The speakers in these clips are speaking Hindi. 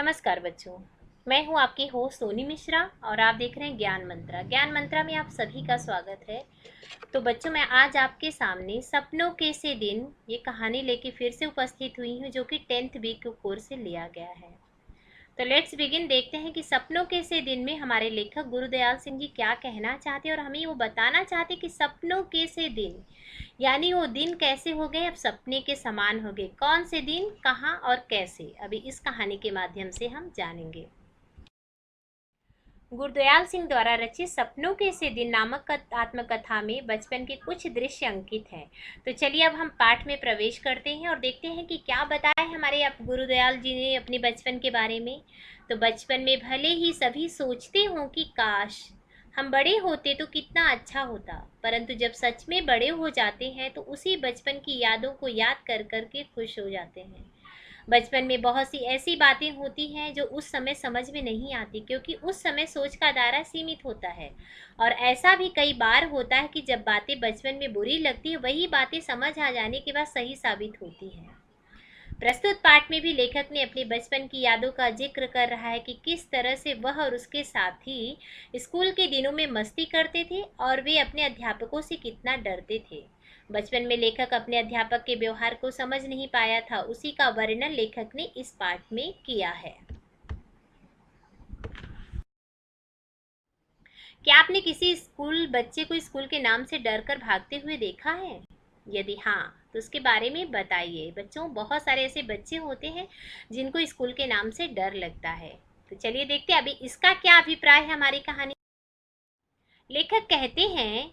नमस्कार बच्चों। मैं हूं आपकी होस्ट सोनी मिश्रा और आप देख रहे हैं ज्ञान मंत्रा। ज्ञान मंत्रा में आप सभी का स्वागत है। तो बच्चों, मैं आज आपके सामने सपनों के से दिन ये कहानी लेके फिर से उपस्थित हुई हूं, जो कि 10th बी के कोर्स से लिया गया है। तो लेट्स बिगिन। देखते हैं कि सपनों के से दिन में हमारे लेखक गुरुदयाल सिंह जी क्या कहना चाहते हैं और हमें वो बताना चाहते कि सपनों के से दिन यानी वो दिन कैसे हो गए, अब सपने के समान हो गए। कौन से दिन, कहाँ और कैसे, अभी इस कहानी के माध्यम से हम जानेंगे। गुरुदयाल सिंह द्वारा रचित सपनों के से दिन नामक आत्मकथा में बचपन के कुछ दृश्य अंकित हैं। तो चलिए अब हम पाठ में प्रवेश करते हैं और देखते हैं कि क्या बताया है हमारे गुरुदयाल जी ने अपने बचपन के बारे में। तो बचपन में भले ही सभी सोचते हों कि काश हम बड़े होते तो कितना अच्छा होता, परंतु जब सच में बड़े हो जाते हैं तो उसी बचपन की यादों को याद कर कर के खुश हो जाते हैं। बचपन में बहुत सी ऐसी बातें होती हैं जो उस समय समझ में नहीं आती, क्योंकि उस समय सोच का दायरा सीमित होता है। और ऐसा भी कई बार होता है कि जब बातें बचपन में बुरी लगती है, वही बातें समझ आ जाने के बाद सही साबित होती हैं। प्रस्तुत पाठ में भी लेखक ने अपने बचपन की यादों का जिक्र कर रहा है कि किस तरह से वह और उसके साथी स्कूल के दिनों में मस्ती करते थे और वे अपने अध्यापकों से कितना डरते थे। बचपन में लेखक अपने अध्यापक के व्यवहार को समझ नहीं पाया था, उसी का वर्णन लेखक ने इस पाठ में किया है। क्या आपने किसी स्कूल बच्चे को स्कूल के नाम से डरकर भागते हुए देखा है? यदि हाँ, तो उसके बारे में बताइए। बच्चों, बहुत सारे ऐसे बच्चे होते हैं जिनको स्कूल के नाम से डर लगता है। तो चलिए देखते हैं अभी इसका क्या अभिप्राय है हमारी कहानी। लेखक कहते हैं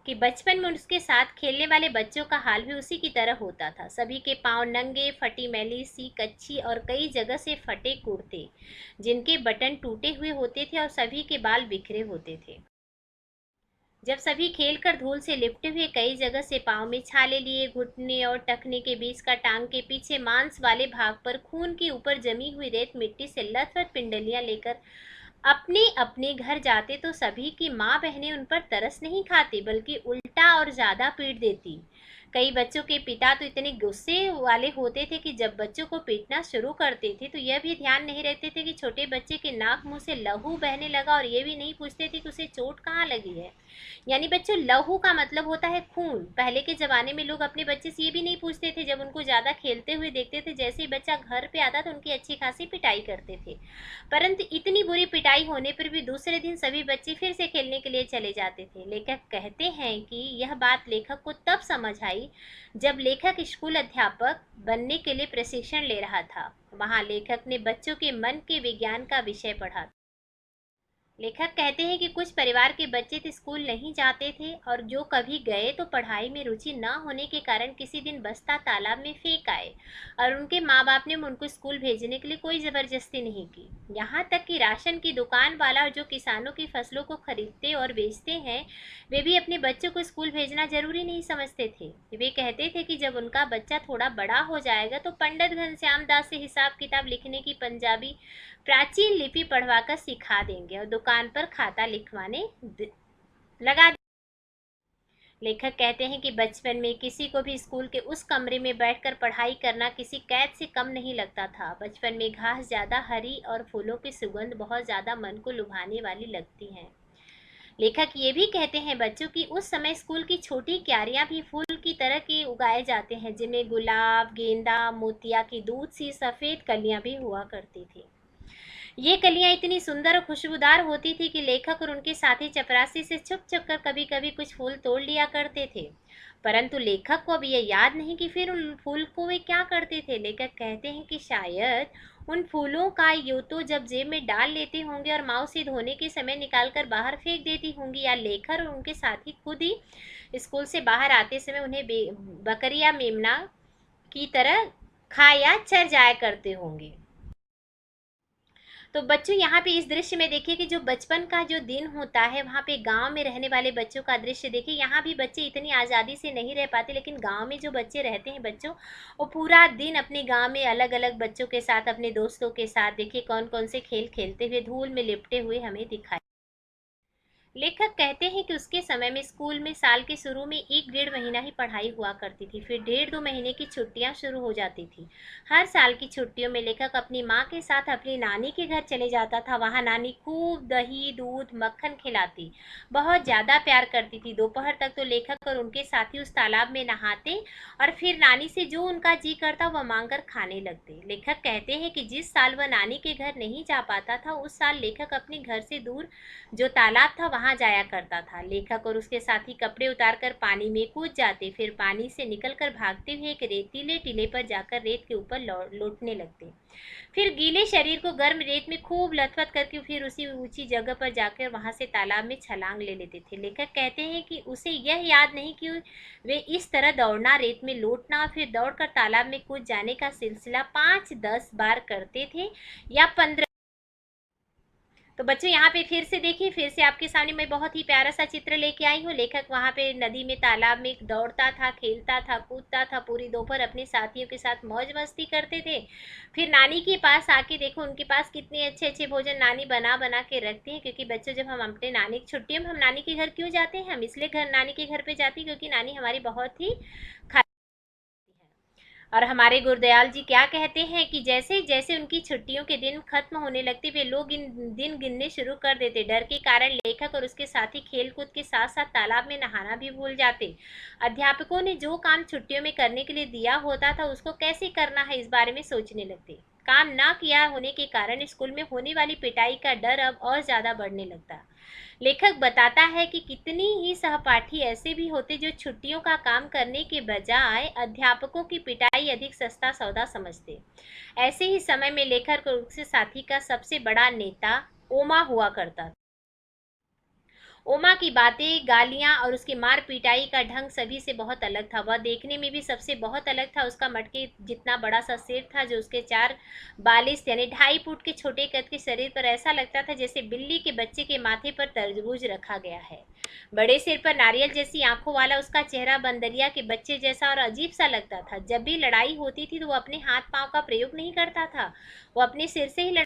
कि बचपन में उसके साथ खेलने वाले बच्चों का हाल भी उसी की तरह होता था। सभी के पांव नंगे, फटी मैली सी कच्ची और कई जगह से फटे कुर्ते जिनके बटन टूटे हुए होते थे और सभी के बाल बिखरे होते थे। जब सभी खेलकर धूल से लिपटे हुए कई जगह से पांव में छाले लिए, घुटने और टखने के बीच का टांग के पीछे मांस वाले भाग पर खून के ऊपर जमी हुई रेत मिट्टी से लथपथ पिंडलियां लेकर अपने अपने घर जाते, तो सभी की माँ बहनें उन पर तरस नहीं खाती बल्कि उल्टा और ज्यादा पीट देती। कई बच्चों के पिता तो इतने गुस्से वाले होते थे कि जब बच्चों को पीटना शुरू करते थे तो यह भी ध्यान नहीं रखते थे कि छोटे बच्चे के नाक मुंह से लहू बहने लगा, और ये भी नहीं पूछते थे कि उसे चोट कहाँ लगी है। यानी बच्चों, लहू का मतलब होता है खून। पहले के जमाने में लोग अपने बच्चे से ये भी नहीं पूछते थे, जब उनको ज्यादा खेलते हुए देखते थे, जैसे ही बच्चा घर पे आता तो उनकी अच्छी खासी पिटाई करते थे। परंतु इतनी बुरी पिटाई होने पर भी दूसरे दिन सभी बच्चे फिर से खेलने के लिए चले जाते थे। लेखक कहते हैं कि यह बात लेखक को तब समझ आई जब लेखक स्कूल अध्यापक बनने के लिए प्रशिक्षण ले रहा था। वहां लेखक ने बच्चों के मन के विज्ञान का विषय पढ़ा। लेखक कहते हैं कि कुछ परिवार के बच्चे तो स्कूल नहीं जाते थे, और जो कभी गए तो पढ़ाई में रुचि न होने के कारण किसी दिन बस्ता तालाब में फेंक आए, और उनके माँ बाप ने उनको स्कूल भेजने के लिए कोई जबरदस्ती नहीं की। यहाँ तक कि राशन की दुकान वाला जो किसानों की फसलों को खरीदते और बेचते हैं, वे भी अपने बच्चों को स्कूल भेजना जरूरी नहीं समझते थे। वे कहते थे कि जब उनका बच्चा थोड़ा बड़ा हो जाएगा तो पंडित घनश्याम दास से हिसाब किताब लिखने की पंजाबी प्राचीन लिपि पढ़वाकर सिखा देंगे और दुकान पर खाता लिखवाने लगा। लेखक कहते हैं कि बचपन में किसी को भी स्कूल के उस कमरे में बैठकर पढ़ाई करना किसी कैद से कम नहीं लगता था। बचपन में घास ज्यादा हरी और फूलों की सुगंध बहुत ज्यादा मन को लुभाने वाली लगती है। लेखक ये भी कहते हैं बच्चों की उस समय स्कूल की छोटी क्यारियां भी फूल की तरह के उगाए जाते हैं, जिनमें गुलाब, गेंदा, मोतिया की दूध सी सफेद कलियां भी हुआ करती थी। ये कलियां इतनी सुंदर और खुशबूदार होती थी कि लेखक और उनके साथी चपरासी से छुप छुप कर कभी कभी कुछ फूल तोड़ लिया करते थे। परंतु लेखक को अब यह याद नहीं कि फिर उन फूल को वे क्या करते थे। लेखक कहते हैं कि शायद उन फूलों का यूं तो जब जेब में डाल लेते होंगे और माँ उसे धोने के समय निकाल कर बाहर फेंक देती होंगी, या लेखक और उनके साथी खुद ही स्कूल से बाहर आते समय उन्हें बकरिया मेमना की तरह खा या चर जाया करते होंगे। तो बच्चों, यहाँ पे इस दृश्य में देखिए कि जो बचपन का जो दिन होता है, वहाँ पे गांव में रहने वाले बच्चों का दृश्य देखिए। यहाँ भी बच्चे इतनी आज़ादी से नहीं रह पाते, लेकिन गांव में जो बच्चे रहते हैं बच्चों, वो पूरा दिन अपने गांव में अलग अलग बच्चों के साथ, अपने दोस्तों के साथ देखिए कौन कौन से खेल खेलते हुए धूल में लिपटे हुए हमें दिखाई। लेखक कहते हैं कि उसके समय में स्कूल में साल के शुरू में 1 डेढ़ महीना ही पढ़ाई हुआ करती थी, फिर 1.5 2 महीने की छुट्टियां शुरू हो जाती थी। हर साल की छुट्टियों में लेखक अपनी माँ के साथ अपनी नानी के घर चले जाता था। वहाँ नानी खूब दही दूध मक्खन खिलाती, बहुत ज़्यादा प्यार करती थी। दोपहर तक तो लेखक और उनके साथी उस तालाब में नहाते और फिर नानी से जो उनका जी करता वह मांगकर खाने लगते। लेखक कहते हैं कि जिस साल वह नानी के घर नहीं जा पाता था, उस साल लेखक अपने घर से दूर जो तालाब था वहां जाया करता था। लेखक और उसके साथी कपड़े उतारकर पानी में कूद जाते, फिर पानी से निकलकर भागते हुए एक रेतीले टीले पर जाकर रेत के ऊपर लौटने लगते। फिर गीले शरीर को गर्म रेत में खूब लथपथ करके फिर उसी ऊंची जगह पर जाकर वहां से तालाब में छलांग ले लेते थे। लेखक कहते हैं कि उसे यह याद नहीं कि वे इस तरह दौड़ना, रेत में लौटना और फिर दौड़कर तालाब में कूद जाने का सिलसिला 5-10 बार करते थे या 15। तो बच्चों यहाँ पे फिर से देखिए, फिर से आपके सामने मैं बहुत ही प्यारा सा चित्र लेके आई हूँ। लेखक वहाँ पे नदी में तालाब में दौड़ता था, खेलता था, कूदता था, पूरी दोपहर अपने साथियों के साथ मौज मस्ती करते थे। फिर नानी के पास आके देखो उनके पास कितने अच्छे अच्छे भोजन नानी बना बना के रखती हैं। क्योंकि बच्चों जब हम अपने नानी की छुट्टियों में हम नानी के घर क्यों जाते हैं, हम इसलिए नानी के घर पे जाते हैं क्योंकि नानी हमारी बहुत ही और हमारे गुरुदयाल जी क्या कहते हैं कि जैसे जैसे उनकी छुट्टियों के दिन खत्म होने लगते वे लोग इन दिन गिनने शुरू कर देते। डर के कारण लेखक और उसके साथी खेल कूद के साथ साथ तालाब में नहाना भी भूल जाते। अध्यापकों ने जो काम छुट्टियों में करने के लिए दिया होता था उसको कैसे करना है इस बारे में सोचने लगते। काम ना किया होने के कारण स्कूल में होने वाली पिटाई का डर अब और ज्यादा बढ़ने लगता। लेखक बताता है कि कितनी ही सहपाठी ऐसे भी होते जो छुट्टियों का काम करने के बजाय अध्यापकों की पिटाई अधिक सस्ता सौदा समझते। ऐसे ही समय में लेखक और उसके साथी का सबसे बड़ा नेता ओमा हुआ करता। ओमा की बातें, गालियां और उसकी मार पिटाई का ढंग सभी से बहुत अलग था। वह देखने में भी सबसे बहुत अलग था। उसका मटके जितना बड़ा सा सिर था, जो उसके 4 42 यानी 2.5 फुट के छोटे कद के शरीर पर ऐसा लगता था जैसे बिल्ली के बच्चे के माथे पर तरबूज रखा गया है। बड़े सिर पर नारियल जैसी आंखों वाला उसका चेहरा बंदरिया के बच्चे जैसा और अजीब सा लगता था। जब भी लड़ाई होती थी तो वो अपने हाथ पांव का प्रयोग नहीं करता था, वो अपने सिर से ही।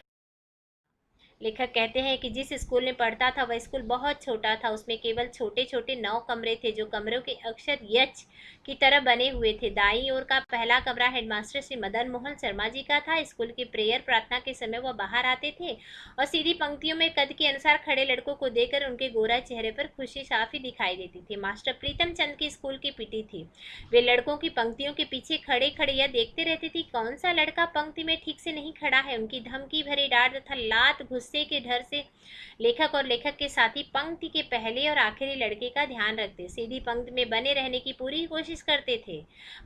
लेखक कहते हैं कि जिस स्कूल में पढ़ता था वह स्कूल बहुत छोटा था। उसमें केवल छोटे छोटे 9 कमरे थे, जो कमरों के अक्षर यच की तरह बने हुए थे। दाईं ओर का पहला कमरा हेडमास्टर श्री मदन मोहन शर्मा जी का था। स्कूल की प्रेयर प्रार्थना के समय वह बाहर आते थे और सीधी पंक्तियों में कद के अनुसार खड़े लड़कों को देखकर उनके गोरा चेहरे पर खुशी साफ ही दिखाई देती थी। मास्टर प्रीतम चंद की स्कूल की पीटी थी। वे लड़कों की पंक्तियों के पीछे खड़े खड़े यह देखते रहती थी कौन सा लड़का पंक्ति में ठीक से नहीं खड़ा है। उनकी धमकी भरी डांट तथा लात गुस्से के डर से लेखक और लेखक के साथी पंक्ति के पहले और आखिरी लड़के का ध्यान रखते, सीधी पंक्ति में बने रहने की पूरी कोशिश करते थे।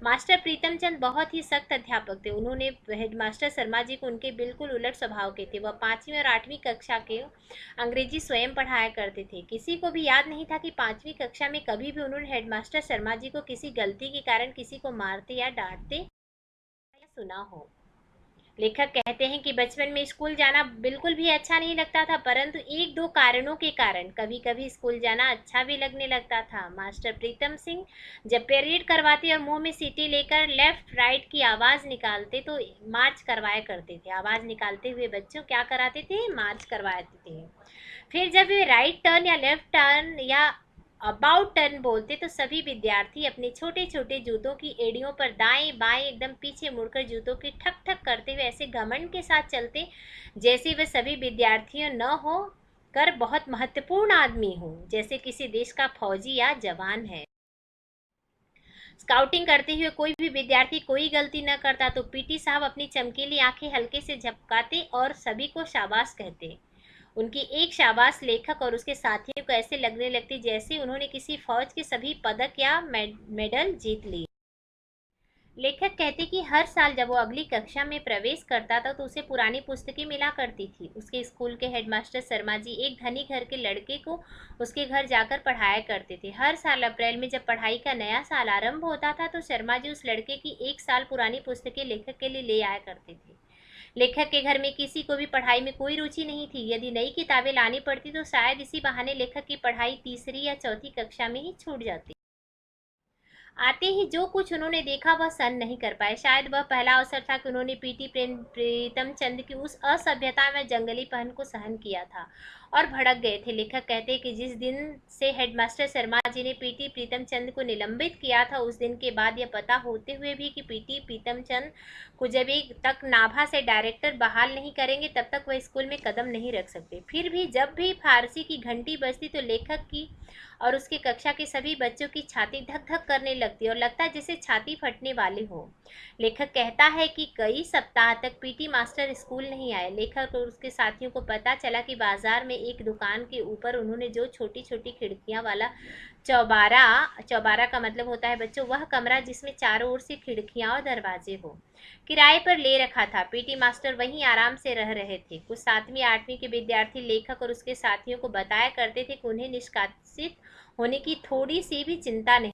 मास्टर प्रीतम चंद बहुत ही सख्त अध्यापक थे। उन्होंने हेडमास्टर शर्मा जी को उनके बिल्कुल उलट स्वभाव के थे। वह 5वीं और 8वीं कक्षा के अंग्रेजी स्वयं पढ़ाया करते थे। किसी को भी याद नहीं था कि 5वीं कक्षा में कभी भी उन्होंने हेडमास्टर शर्मा जी को किसी गलती के कारण किसी को मारते या डांटते या सुना हो। लेखक कहते हैं कि बचपन में स्कूल जाना बिल्कुल भी अच्छा नहीं लगता था, परंतु 1-2 कारणों के कारण कभी कभी स्कूल जाना अच्छा भी लगने लगता था। मास्टर प्रीतम सिंह जब परेड करवाते और मुंह में सीटी लेकर लेफ्ट राइट की आवाज निकालते तो मार्च करवाया करते थे। आवाज निकालते हुए बच्चों क्या कराते थे, मार्च करवाते थे। फिर जब वे राइट टर्न या लेफ्ट टर्न या अबाउट टर्न बोलते तो सभी विद्यार्थी अपने छोटे छोटे जूतों की एड़ियों पर दाएं बाएं एकदम पीछे मुड़कर जूतों की ठक ठक करते हुए ऐसे घमंड के साथ चलते जैसे वे सभी विद्यार्थियों न हो कर बहुत महत्वपूर्ण आदमी हो, जैसे किसी देश का फौजी या जवान है। स्काउटिंग करते हुए कोई भी विद्यार्थी कोई गलती न करता तो पीटी साहब अपनी चमकीली आंखें हल्के से झपकाते और सभी को शाबाश कहते। उनकी एक शाबाश लेखक और उसके साथियों को ऐसे लगने लगती जैसे उन्होंने किसी फौज के सभी पदक या मेडल जीत लिए। लेखक कहते कि हर साल जब वो अगली कक्षा में प्रवेश करता था तो उसे पुरानी पुस्तकें मिला करती थी। उसके स्कूल के हेडमास्टर शर्मा जी एक धनी घर के लड़के को उसके घर जाकर पढ़ाया करते थे। हर साल अप्रैल में जब पढ़ाई का नया साल आरंभ होता था तो शर्मा जी उस लड़के की 1 साल पुरानी पुस्तकें लेखक के लिए ले आया करते थे। लेखक के घर में किसी को भी पढ़ाई में कोई रुचि नहीं थी। यदि नई किताबें लानी पड़ती तो शायद इसी बहाने लेखक की पढ़ाई तीसरी या चौथी कक्षा में ही छूट जाती। आते ही जो कुछ उन्होंने देखा वह सहन नहीं कर पाए। शायद वह पहला अवसर था कि उन्होंने प्रीतम चंद की उस असभ्यता में जंगली पहन को सहन किया था और भड़क गए थे। लेखक कहते हैं कि जिस दिन से हेडमास्टर शर्मा जी ने प्रीतम चंद को निलंबित किया था, उस दिन के बाद यह पता होते हुए भी कि प्रीतम चंद को जब एक तक नाभा से डायरेक्टर बहाल नहीं करेंगे तब तक वह स्कूल में कदम नहीं रख सकते। फिर भी जब भी फारसी की घंटी बजती तो लेखक की और उसकी कक्षा के सभी बच्चों की छाती धक धक करने लगती और लगता है जैसे छाती फटने वाली हो। लेखक कहता है कि कई सप्ताह तक पीटी मास्टर स्कूल नहीं आए। लेखक और उसके साथियों को पता चला कि बाजार में एक दुकान के ऊपर उन्होंने जो छोटी छोटी खिड़कियां वाला चौबारा चौबारा का मतलब होता है बच्चों वह कमरा जिसमें चारों ओर से खिड़कियां और दरवाजे हो, किराए पर ले रखा था। पीटी मास्टर वहीं आराम से रह रहे थे। कुछ 7वीं 8वीं के विद्यार्थी लेखक और उसके साथियों को बताया करते थे कि उन्हें निष्कासित होने की थोड़ी सी भी चिंता नहीं।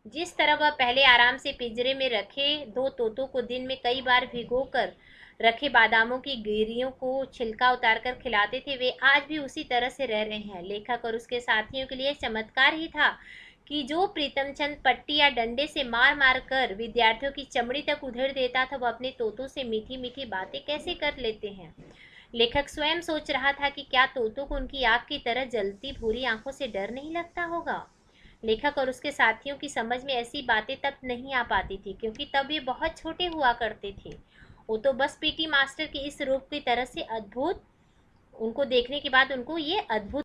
जिस तरह वह पहले आराम से पिंजरे में रखे 2 तोतों को दिन में कई बार भिगोकर रखे बादामों की गिरियों को छिलका उतारकर खिलाते थे, वे आज भी उसी तरह से रह रहे हैं। लेखक और उसके साथियों के लिए चमत्कार ही था कि जो प्रीतमचंद पट्टी या डंडे से मार मार कर विद्यार्थियों की चमड़ी तक उधेड़ देता था, वह अपने तोतों से मीठी मीठी बातें कैसे कर लेते हैं। लेखक स्वयं सोच रहा था कि क्या तोतों को उनकी आग की तरह जलती भूरी आंखों से डर नहीं लगता होगा। लेखक और उसके साथियों की समझ में ऐसी बातें तब नहीं आ पाती थी क्योंकि तब ये बहुत छोटे हुआ करते थे। वो तो बस पीटी मास्टर के इस रूप की तरह से अद्भुत, उनको देखने के बाद उनको ये अद्भुत।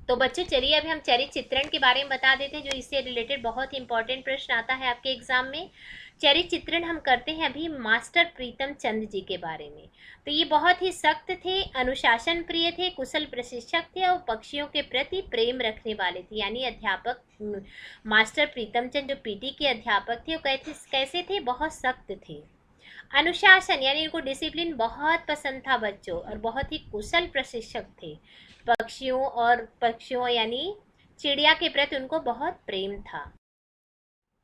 तो बच्चों चलिए अभी हम चरित्र चित्रण के बारे में बता देते हैं, जो इससे रिलेटेड बहुत ही इंपॉर्टेंट प्रश्न आता है आपके एग्जाम में। चरित्र चित्रण हम करते हैं अभी मास्टर प्रीतम चंद जी के बारे में। तो ये बहुत ही सख्त थे, अनुशासन प्रिय थे, कुशल प्रशिक्षक थे और पक्षियों के प्रति प्रेम रखने वाले थे। यानी अध्यापक मास्टर प्रीतम चंद जो पीटी के अध्यापक थे वो कैसे थे, बहुत सख्त थे। अनुशासन यानी इनको डिसिप्लिन बहुत पसंद था बच्चों, और बहुत ही कुशल प्रशिक्षक थे। पक्षियों यानी चिड़िया के प्रति उनको बहुत प्रेम था।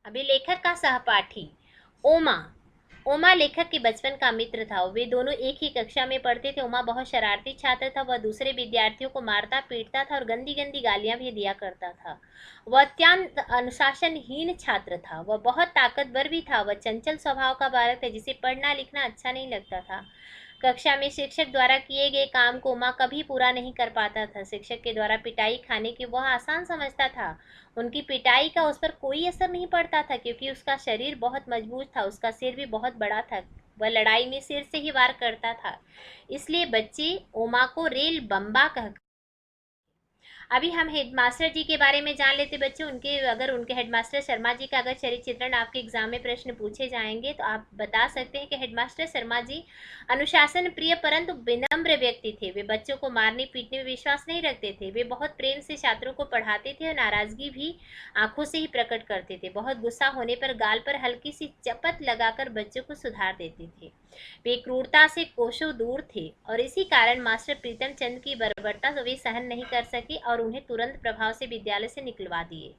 अभी लेखक का सहपाठी ओमा। ओमा लेखक के बचपन का मित्र था। वे दोनों एक ही कक्षा में पढ़ते थे। ओमा बहुत शरारती छात्र था। वह दूसरे विद्यार्थियों को मारता पीटता था और गंदी गंदी गालियां भी दिया करता था। वह अत्यंत अनुशासनहीन छात्र था। वह बहुत ताकतवर भी था। वह चंचल स्वभाव का बालक था जिसे पढ़ना लिखना अच्छा नहीं लगता था। कक्षा में शिक्षक द्वारा किए गए काम को ओमा कभी पूरा नहीं कर पाता था। शिक्षक के द्वारा पिटाई खाने की वह आसान समझता था। उनकी पिटाई का उस पर कोई असर नहीं पड़ता था क्योंकि उसका शरीर बहुत मजबूत था, उसका सिर भी बहुत बड़ा था। वह लड़ाई में सिर से ही वार करता था, इसलिए बच्चे ओमा को रेल बम्बा कह। अभी हम हेडमास्टर जी के बारे में जान लेते बच्चों। उनके हेडमास्टर शर्मा जी का अगर चरित्र चित्रण आपके एग्जाम में प्रश्न पूछे जाएंगे तो आप बता सकते हैं कि हेडमास्टर शर्मा जी अनुशासन प्रिय परंतु विनम्र व्यक्ति थे। वे बच्चों को मारने पीटने में विश्वास नहीं रखते थे। वे बहुत प्रेम से छात्रों को पढ़ाते थे और नाराजगी भी आंखों से ही प्रकट करते थे। बहुत गुस्सा होने पर गाल पर हल्की सी चपत लगाकर बच्चों को सुधार देते थे। वे क्रूरता से कोसों दूर थे और इसी कारण मास्टर प्रीतम चंद की बर्बरता वे सहन नहीं कर सके और उन्हें तुरंत प्रभाव से विद्यालय से निकलवा दिए।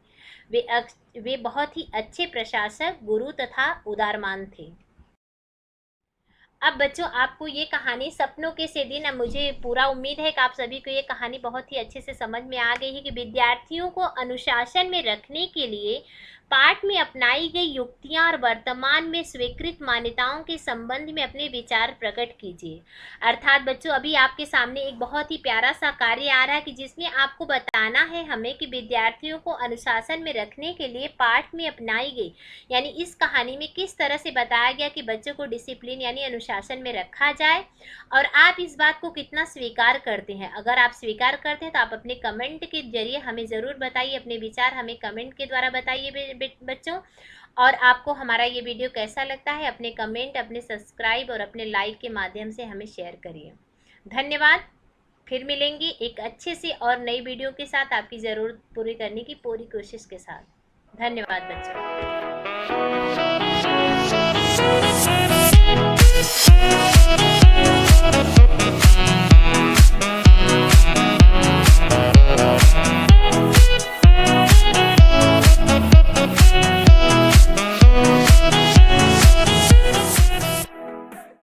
वे बहुत ही अच्छे प्रशासक, गुरु तथा उदारमान थे। अब बच्चों आपको ये कहानी सपनों के से दिन, अब मुझे पूरा उम्मीद है कि आप सभी को ये कहानी बहुत ही अच्छे से समझ में आ गई है कि विद्यार्थियों को अनुशासन में रखने के लिए पाठ में अपनाई गई युक्तियां और वर्तमान में स्वीकृत मान्यताओं के संबंध में अपने विचार प्रकट कीजिए। अर्थात बच्चों अभी आपके सामने एक बहुत ही प्यारा सा कार्य आ रहा है कि जिसमें आपको बताना है हमें कि विद्यार्थियों को अनुशासन में रखने के लिए पाठ में अपनाई गई, यानी इस कहानी में किस तरह से बताया गया कि बच्चों को डिसिप्लिन यानी अनुशासन में रखा जाए, और आप इस बात को कितना स्वीकार करते हैं। अगर आप स्वीकार करते हैं तो आप अपने कमेंट के जरिए हमें ज़रूर बताइए, अपने विचार हमें कमेंट के द्वारा बताइए बच्चों। और आपको हमारा ये वीडियो कैसा लगता है अपने कमेंट, अपने सब्सक्राइब और अपने लाइक के माध्यम से हमें शेयर करिए। धन्यवाद। फिर मिलेंगे एक अच्छे से और नई वीडियो के साथ, आपकी ज़रूरत पूरी करने की पूरी कोशिश के साथ। धन्यवाद बच्चों।